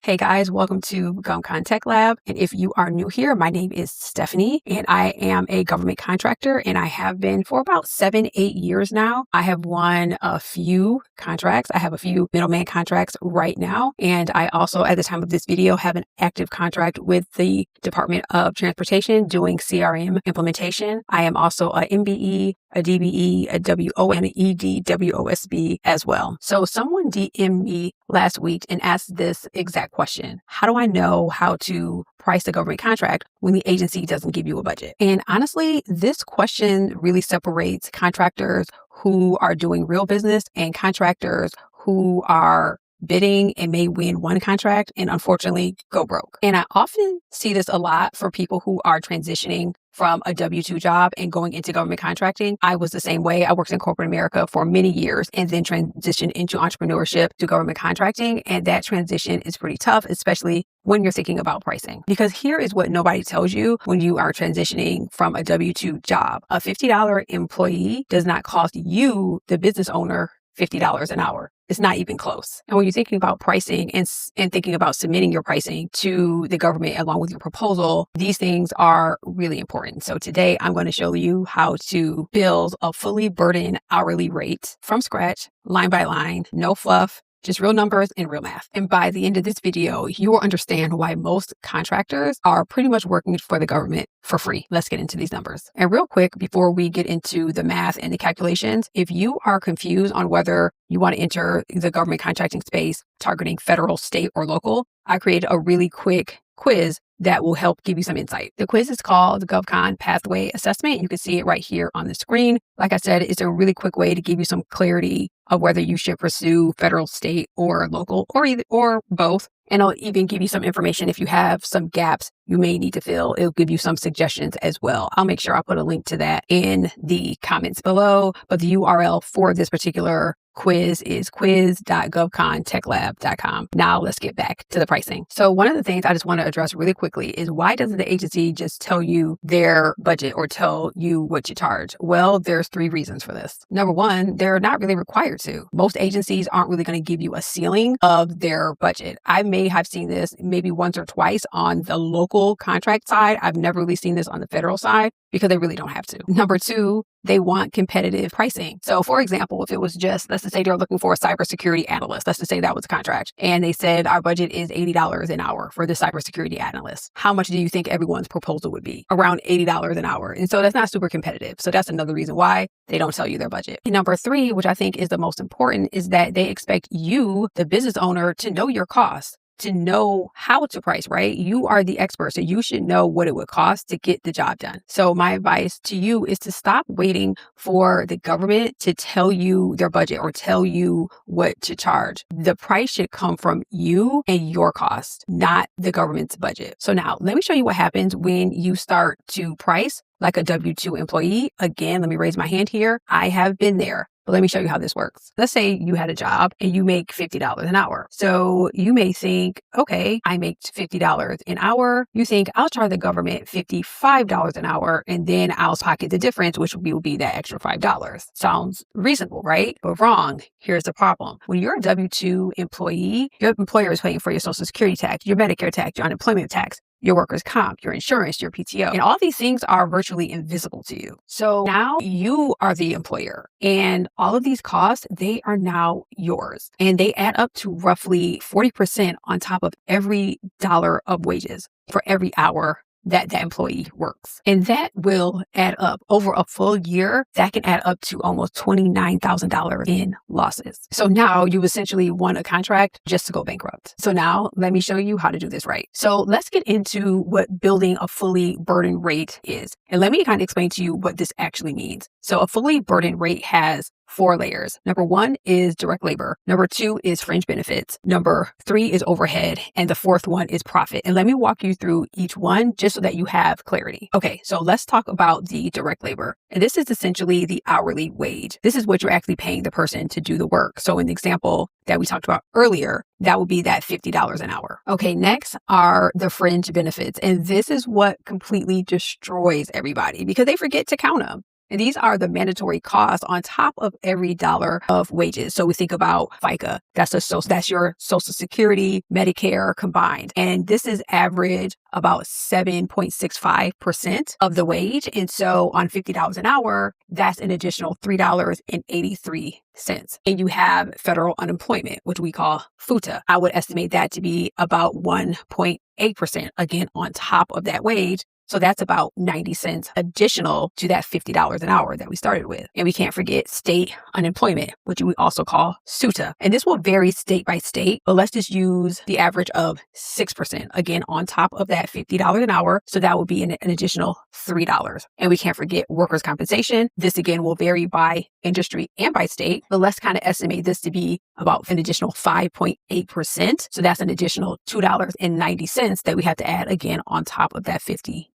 Hey guys, welcome to GovCon Tech Lab. And if you are new here, my name is Stephanie and I am a government contractor and I have been for about 7-8 years now. I have won a few contracts. I have a few middleman contracts right now. And I also, at the time of this video, have an active contract with the Department of Transportation doing CRM implementation. I am also a MBE, a DBE, a WO, and an EDWOSB as well. So someone DM'd me last week and asked this exact question. How do I know how to price a government contract when the agency doesn't give you a budget? And honestly, this question really separates contractors who are doing real business and contractors who are bidding and may win one contract and unfortunately go broke. And I often see this a lot for people who are transitioning from a W-2 job and going into government contracting. I was the same way. I worked in corporate America for many years and then transitioned into entrepreneurship to government contracting. And that transition is pretty tough, especially when you're thinking about pricing. Because here is what nobody tells you when you are transitioning from a W-2 job. A $50 employee does not cost you, the business owner, $50 an hour. It's not even close. And when you're thinking about pricing and thinking about submitting your pricing to the government along with your proposal, these things are really important. So today I'm going to show you how to build a fully burdened hourly rate from scratch, line by line, no fluff, just real numbers and real math. And by the end of this video, you will understand why most contractors are pretty much working for the government for free. Let's get into these numbers. And real quick, before we get into the math and the calculations, if you are confused on whether you want to enter the government contracting space targeting federal, state, or local, I created a really quick quiz that will help give you some insight. The quiz is called the GovCon Pathway Assessment. You can see it right here on the screen. Like I said, it's a really quick way to give you some clarity of whether you should pursue federal, state, or local, or both. And it'll even give you some information if you have some gaps you may need to fill. It'll give you some suggestions as well. I'll make sure I put a link to that in the comments below. But the URL for this particular quiz is quiz.govcontechlab.com. Now let's get back to the pricing. So one of the things I just want to address really quickly is, why doesn't the agency just tell you their budget or tell you what you charge? Well, there's 3 reasons for this. Number one, they're not really required to. Most agencies aren't really going to give you a ceiling of their budget. I may have seen this maybe once or twice on the local contract side. I've never really seen this on the federal side because they really don't have to. Number 2, they want competitive pricing. So for example, if it was just, let's just say they're looking for a cybersecurity analyst, let's just say that was a contract, and they said our budget is $80 an hour for the cybersecurity analyst. How much do you think everyone's proposal would be? Around $80 an hour. And so that's not super competitive. So that's another reason why they don't tell you their budget. And number 3, which I think is the most important, is that they expect you, the business owner, to know your costs, to know how to price, right? You are the expert, so you should know what it would cost to get the job done. So my advice to you is to stop waiting for the government to tell you their budget or tell you what to charge. The price should come from you and your cost, not the government's budget. So now let me show you what happens when you start to price like a W-2 employee. Again, let me raise my hand here. I have been there. But let me show you how this works. Let's say you had a job and you make $50 an hour. So you may think, okay, I make $50 an hour. You think I'll charge the government $55 an hour and then I'll pocket the difference, which will be that extra $5. Sounds reasonable, right? But wrong. Here's the problem. When you're a W-2 employee, your employer is paying for your Social Security tax, your Medicare tax, your unemployment tax, your workers' comp, your insurance, your PTO. And all these things are virtually invisible to you. So now you are the employer and all of these costs, they are now yours. And they add up to roughly 40% on top of every dollar of wages for every hour that the employee works. And that will add up over a full year. That can add up to almost $29,000 in losses. So now you essentially won a contract just to go bankrupt. So now let me show you how to do this right. So let's get into what building a fully burdened rate is. And let me kind of explain to you what this actually means. So a fully burdened rate has 4 layers. Number 1 is direct labor. Number 2 is fringe benefits. Number 3 is overhead. And the 4th one is profit. And let me walk you through each one just so that you have clarity. Okay, so let's talk about the direct labor. And this is essentially the hourly wage. This is what you're actually paying the person to do the work. So in the example that we talked about earlier, that would be that $50 an hour. Okay, next are the fringe benefits. And this is what completely destroys everybody because they forget to count them. And these are the mandatory costs on top of every dollar of wages. So we think about FICA. That's your Social Security, Medicare combined. And this is average about 7.65% of the wage. And so on $50 an hour, that's an additional $3.83. And you have federal unemployment, which we call FUTA. I would estimate that to be about 1.8%, again, on top of that wage. So that's about 90 cents additional to that $50 an hour that we started with. And we can't forget state unemployment, which we also call SUTA. And this will vary state by state, but let's just use the average of 6%, again, on top of that $50 an hour. So that would be an additional $3. And we can't forget workers' compensation. This again will vary by industry and by state, but let's kind of estimate this to be about an additional 5.8%. So that's an additional $2.90 that we have to add again on top of that $50.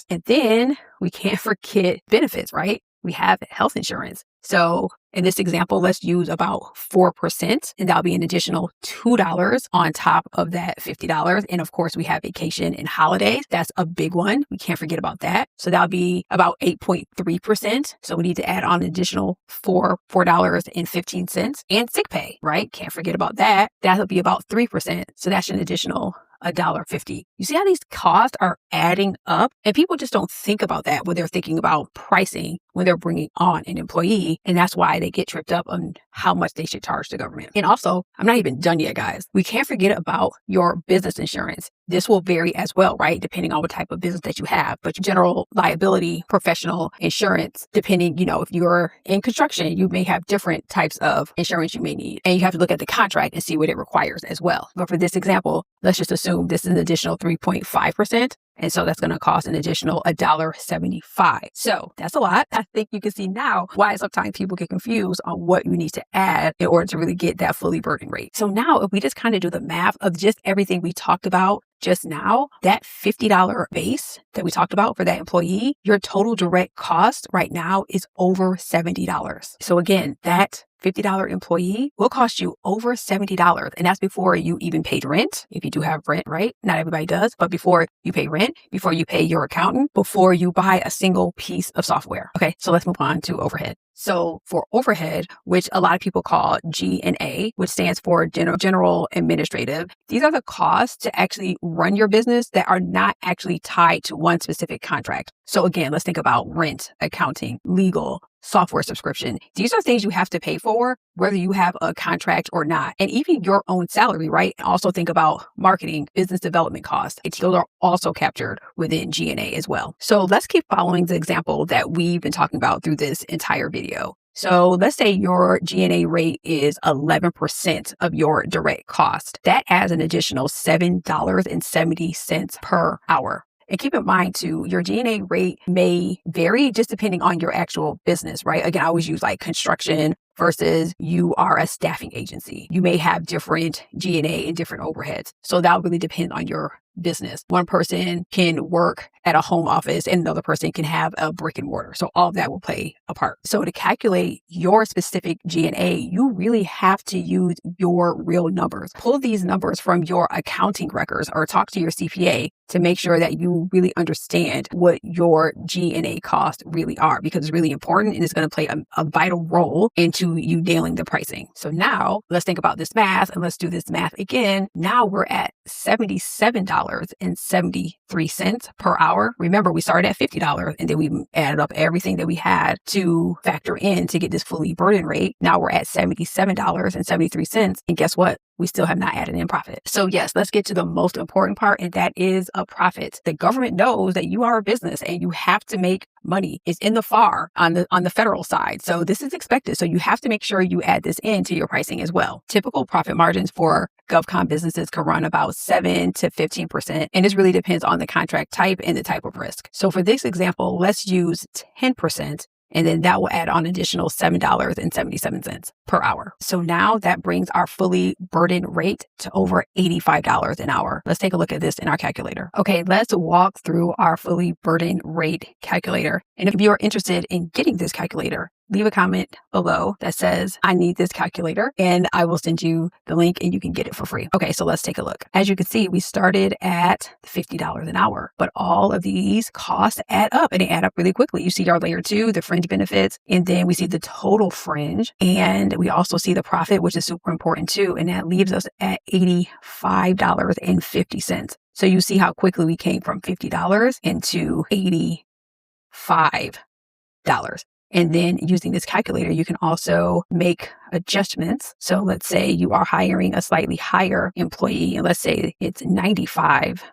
And then we can't forget benefits, right? We have health insurance. So in this example, let's use about 4%, and that'll be an additional $2 on top of that $50. And of course, we have vacation and holidays. That's a big one. We can't forget about that. So that'll be about 8.3%. So we need to add on an additional $4.15 and sick pay, right? Can't forget about that. That'll be about 3%. So that's an additional $1.50. You see how these costs are adding up? And people just don't think about that when they're thinking about pricing when they're bringing on an employee. And that's why they get tripped up on how much they should charge the government. And also, I'm not even done yet, guys. We can't forget about your business insurance. This will vary as well, right? Depending on what type of business that you have. But general liability, professional insurance, depending, if you're in construction, you may have different types of insurance you may need. And you have to look at the contract and see what it requires as well. But for this example, let's just assume this is an additional 3.5%. And so that's going to cost an additional $1.75. So that's a lot. I think you can see now why sometimes people get confused on what you need to add in order to really get that fully burden rate. So now if we just kind of do the math of just everything we talked about just now, that $50 base that we talked about for that employee, your total direct cost right now is over $70. So again, that $50 employee will cost you over $70. And that's before you even paid rent. If you do have rent, right? Not everybody does, but before you pay rent, before you pay your accountant, before you buy a single piece of software. Okay, so let's move on to overhead. So for overhead, which a lot of people call G&A, which stands for general administrative, these are the costs to actually run your business that are not actually tied to one specific contract. So again, let's think about rent, accounting, legal, software subscription. These are things you have to pay for, whether you have a contract or not. And even your own salary, right? Also think about marketing, business development costs. Those are also captured within G&A as well. So let's keep following the example that we've been talking about through this entire video. So let's say your G&A rate is 11% of your direct cost. That adds an additional $7.70 per hour. And keep in mind too, your G&A rate may vary just depending on your actual business, right? Again, I always use like construction versus you are a staffing agency. You may have different G&A and different overheads. So that really depends on your business. One person can work at a home office and another person can have a brick and mortar. So all of that will play a part. So to calculate your specific G&A, you really have to use your real numbers. Pull these numbers from your accounting records or talk to your CPA to make sure that you really understand what your G&A costs really are, because it's really important and it's going to play a vital role into you nailing the pricing. So now let's think about this math and let's do this math again. Now we're at $77.73 per hour. Remember, we started at $50 and then we added up everything that we had to factor in to get this fully burden rate. Now we're at $77.73. And guess what? We still have not added in profit. So yes, let's get to the most important part, and that is a profit. The government knows that you are a business and you have to make money. It's in the FAR on the federal side. So this is expected. So you have to make sure you add this into your pricing as well. Typical profit margins for GovCon businesses can run about 7 to 15%. And this really depends on the contract type and the type of risk. So for this example, let's use 10%. And then that will add on additional $7.77 per hour. So now that brings our fully burdened rate to over $85 an hour. Let's take a look at this in our calculator. Okay, let's walk through our fully burdened rate calculator. And if you are interested in getting this calculator, leave a comment below that says, I need this calculator, and I will send you the link and you can get it for free. Okay, so let's take a look. As you can see, we started at $50 an hour, but all of these costs add up and they add up really quickly. You see our layer 2, the fringe benefits, and then we see the total fringe, and we also see the profit, which is super important too. And that leaves us at $85.50. So you see how quickly we came from $50 into $85. And then using this calculator, you can also make adjustments. So let's say you are hiring a slightly higher employee, and let's say it's $95.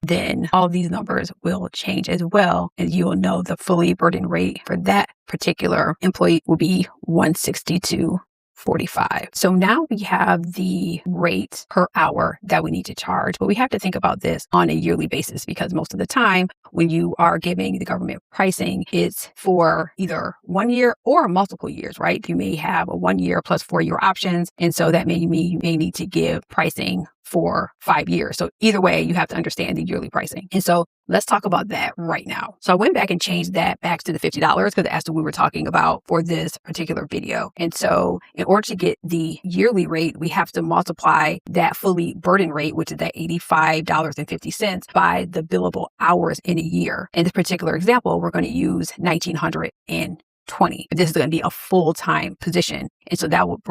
Then all of these numbers will change as well. And you will know the fully burdened rate for that particular employee will be $162.45. So now we have the rate per hour that we need to charge, but we have to think about this on a yearly basis because most of the time when you are giving the government pricing, it's for either 1 year or multiple years, right? You may have a 1 year plus 4 year options. And so that may mean you may need to give pricing for 5 years. So either way, you have to understand the yearly pricing. And so let's talk about that right now. So I went back and changed that back to the $50 because that's what we were talking about for this particular video. And so in order to get the yearly rate, we have to multiply that fully burdened rate, which is that $85.50 by the billable hours in a year. In this particular example, we're going to use 1,920. This is going to be a full-time position. And so that would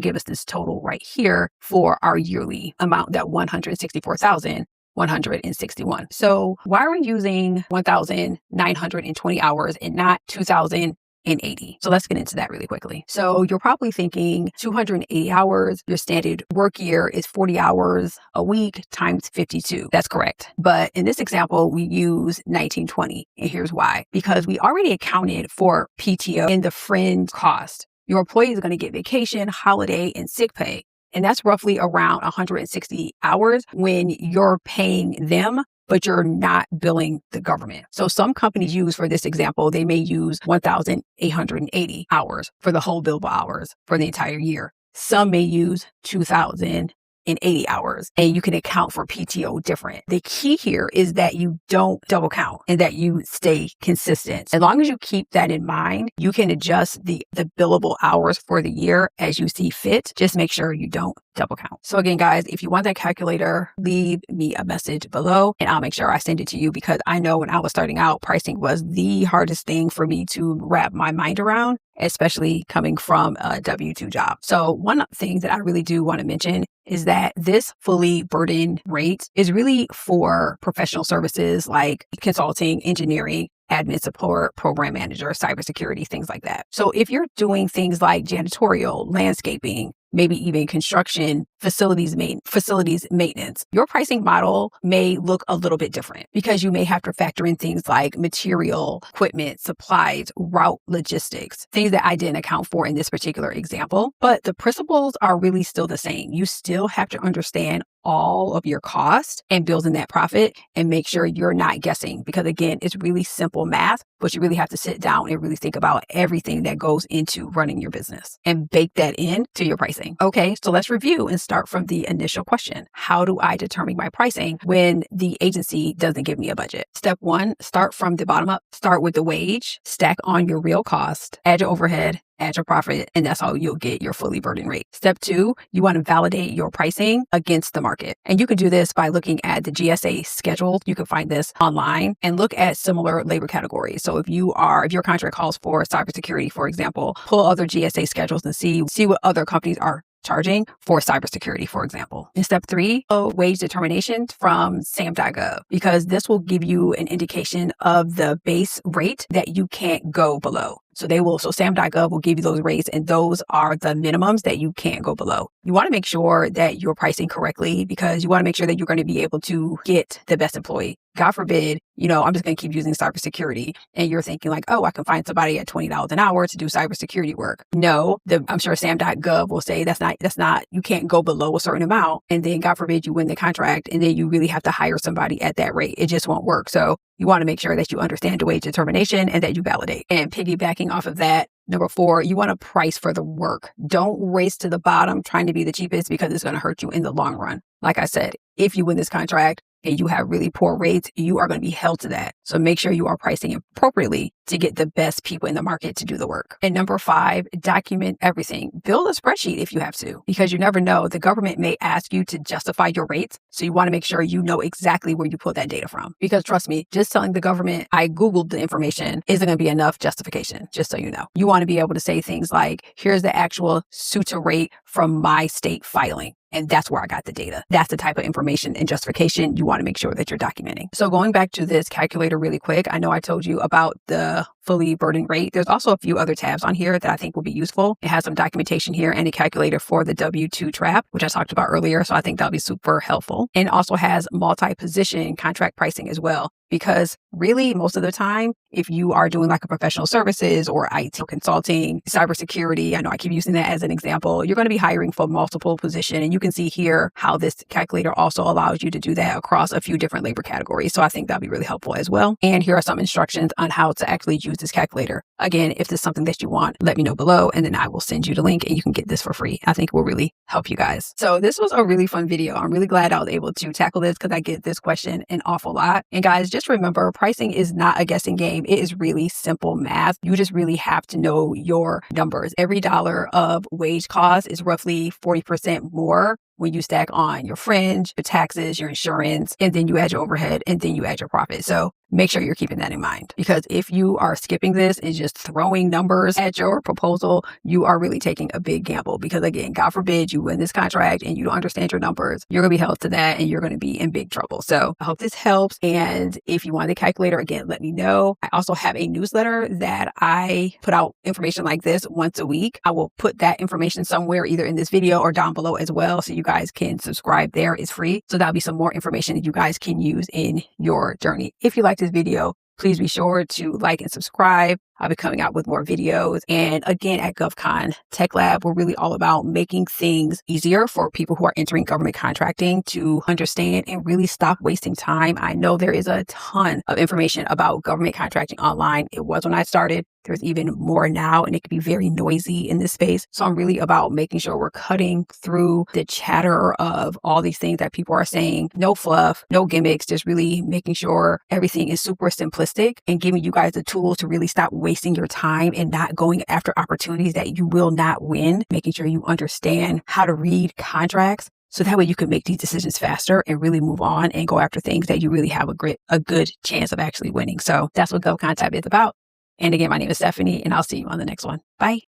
give us this total right here for our yearly amount, that $164,161. So why are we using 1,920 hours and not 2,080? So let's get into that really quickly. So you're probably thinking 280 hours, your standard work year is 40 hours a week times 52. That's correct. But in this example, we use 1920. And here's why. Because we already accounted for PTO in the fringe cost. Your employee is going to get vacation, holiday, and sick pay. And that's roughly around 160 hours when you're paying them, but you're not billing the government. So some companies use, for this example, they may use 1,880 hours for the whole billable hours for the entire year. Some may use 2,080 hours, and you can account for PTO different. The key here is that you don't double count and that you stay consistent. As long as you keep that in mind, you can adjust the billable hours for the year as you see fit. Just make sure you don't double count. So again, guys, if you want that calculator, leave me a message below and I'll make sure I send it to you, because I know when I was starting out, pricing was the hardest thing for me to wrap my mind around, especially coming from a W-2 job. So one thing that I really do want to mention is that this fully burdened rate is really for professional services like consulting, engineering, admin support, program manager, cybersecurity, things like that. So if you're doing things like janitorial, landscaping, maybe even construction, facilities maintenance, your pricing model may look a little bit different because you may have to factor in things like material, equipment, supplies, route logistics, things that I didn't account for in this particular example. But the principles are really still the same. You still have to understand all of your costs and build in that profit and make sure you're not guessing, because again, it's really simple math, but you really have to sit down and really think about everything that goes into running your business and bake that in to your pricing. Okay, so let's review and start from the initial question. How do I determine my pricing when the agency doesn't give me a budget? Step 1, start from the bottom up. Start with the wage, stack on your real cost, add your overhead, add your profit, and that's how you'll get your fully burdened rate. Step 2, you want to validate your pricing against the market. And you can do this by looking at the GSA schedule. You can find this online and look at similar labor categories. So if your contract calls for cybersecurity, for example, pull other GSA schedules and see what other companies are charging for cybersecurity, for example. In step 3, wage determination from SAM.gov, because this will give you an indication of the base rate that you can't go below. So SAM.gov will give you those rates, and those are the minimums that you can't go below. You want to make sure that you're pricing correctly because you want to make sure that you're going to be able to get the best employee. God forbid, I'm just going to keep using cybersecurity and you're thinking like, oh, I can find somebody at $20 an hour to do cybersecurity work. No, I'm sure SAM.gov will say that's not, you can't go below a certain amount. And then God forbid you win the contract and then you really have to hire somebody at that rate. It just won't work. So you want to make sure that you understand the wage determination and that you validate. And piggybacking off of that, Number 4, you want to price for the work. Don't race to the bottom trying to be the cheapest because it's going to hurt you in the long run. Like I said, if you win this contract and you have really poor rates, you are going to be held to that. So make sure you are pricing appropriately to get the best people in the market to do the work. And number 5, document everything. Build a spreadsheet if you have to, because you never know. The government may ask you to justify your rates. So you want to make sure you know exactly where you pull that data from. Because trust me, just telling the government I Googled the information isn't going to be enough justification, just so you know. You want to be able to say things like, here's the actual SUTA rate from my state filing. And that's where I got the data. That's the type of information and justification you want to make sure that you're documenting. So going back to this calculator really quick, I know I told you about the fully burdened rate. There's also a few other tabs on here that I think will be useful. It has some documentation here and a calculator for the W-2 trap, which I talked about earlier. So I think that'll be super helpful. And it also has multi-position contract pricing as well. Because really, most of the time, if you are doing like a professional services or IT consulting, cybersecurity, I know I keep using that as an example, you're going to be hiring for multiple positions. And you can see here how this calculator also allows you to do that across a few different labor categories. So I think that'll be really helpful as well. And here are some instructions on how to actually use this calculator. Again, if this is something that you want, let me know below, and then I will send you the link and you can get this for free. I think it will really help you guys. So this was a really fun video. I'm really glad I was able to tackle this because I get this question an awful lot. And guys, just remember, pricing is not a guessing game. It is really simple math. You just really have to know your numbers. Every dollar of wage cost is roughly 40% more when you stack on your fringe, your taxes, your insurance, and then you add your overhead, and then you add your profit. So make sure you're keeping that in mind, because if you are skipping this and just throwing numbers at your proposal, you are really taking a big gamble. Because again, God forbid you win this contract and you don't understand your numbers, you're going to be held to that and you're going to be in big trouble. So I hope this helps. And if you want the calculator, again, let me know. I also have a newsletter that I put out information like this once a week. I will put that information somewhere, either in this video or down below as well. So you guys can subscribe there. It's free. So that'll be some more information that you guys can use in your journey. If you like this video, please be sure to like and subscribe. I'll be coming out with more videos. And again, at GovCon Tech Lab, we're really all about making things easier for people who are entering government contracting to understand and really stop wasting time. I know there is a ton of information about government contracting online. It was when I started. There's even more now, and it can be very noisy in this space. So I'm really about making sure we're cutting through the chatter of all these things that people are saying. No fluff, no gimmicks, just really making sure everything is super simplistic and giving you guys the tools to really stop wasting your time and not going after opportunities that you will not win, making sure you understand how to read contracts. So that way you can make these decisions faster and really move on and go after things that you really have a good chance of actually winning. So that's what GovCon Tab is about. And again, my name is Stephanie, and I'll see you on the next one. Bye.